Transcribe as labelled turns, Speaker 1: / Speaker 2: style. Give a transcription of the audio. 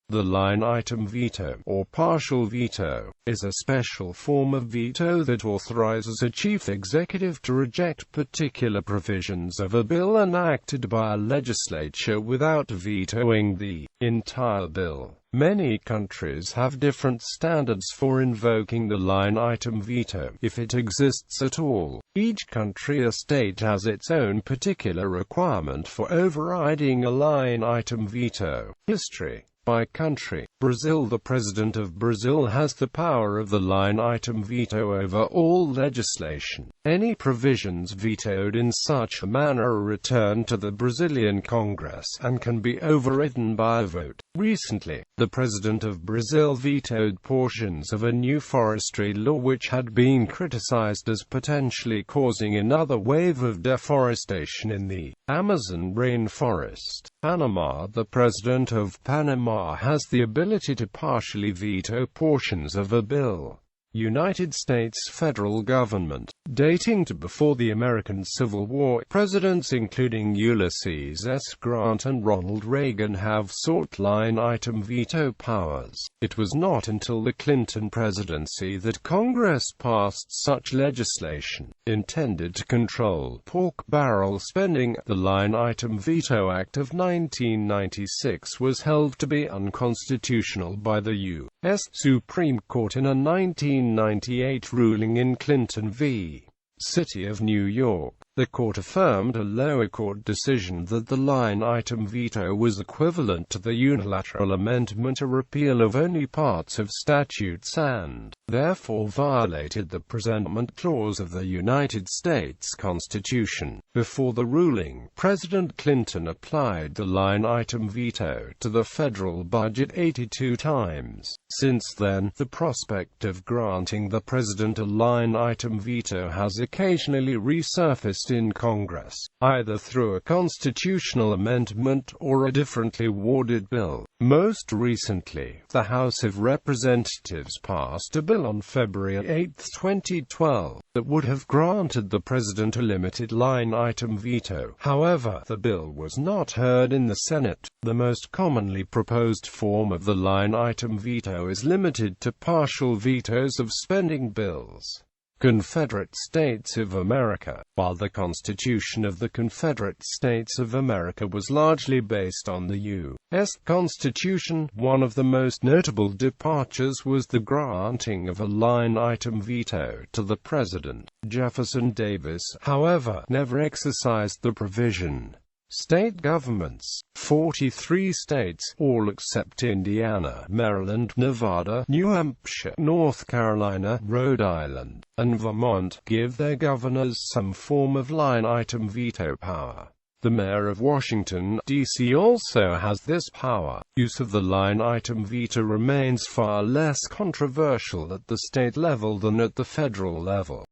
Speaker 1: The line item veto, or partial veto, is a special form of veto that authorizes a chief executive to reject particular provisions of a bill enacted by a legislature without vetoing the entire bill. Many countries have different standards for invoking the line item veto, if it exists at all. Each country or state has its own particular requirement for overriding a line item veto. History. By country. Brazil. The President of Brazil has the power of the line item veto over all legislation. Any provisions vetoed in such a manner are returned to the Brazilian Congress and can be overridden by a vote. Recently, the President of Brazil vetoed portions of a new forestry law which had been criticized as potentially causing another wave of deforestation in the Amazon rainforest. Panama. The President of Panama has the ability to partially veto portions of a bill. United States federal government. Dating to before the American Civil War, presidents including Ulysses S. Grant and Ronald Reagan have sought line item veto powers. It was not until the Clinton presidency that Congress passed such legislation, intended to control pork barrel spending. The Line Item Veto Act of 1996 was held to be unconstitutional by the U.S. Supreme Court in a 1998 ruling in Clinton v. City of New York. The court affirmed a lower court decision that the line item veto was equivalent to the unilateral amendment or repeal of only parts of statutes and, therefore, violated the presentment clause of the United States Constitution. Before the ruling, President Clinton applied the line item veto to the federal budget 82 times. Since then, the prospect of granting the president a line item veto has occasionally resurfaced in Congress, either through a constitutional amendment or a differently worded bill. Most recently, the House of Representatives passed a bill on February 8, 2012, that would have granted the president a limited line item veto. However, the bill was not heard in the Senate. The most commonly proposed form of the line item veto is limited to partial vetoes of spending bills. Confederate States of America. While the Constitution of the Confederate States of America was largely based on the U.S. Constitution, one of the most notable departures was the granting of a line item veto to the president. Jefferson Davis, however, never exercised the provision. State governments. 43 states, all except Indiana, Maryland, Nevada, New Hampshire, North Carolina, Rhode Island, and Vermont, give their governors some form of line item veto power. The mayor of Washington, D.C. also has this power. Use of the line item veto remains far less controversial at the state level than at the federal level.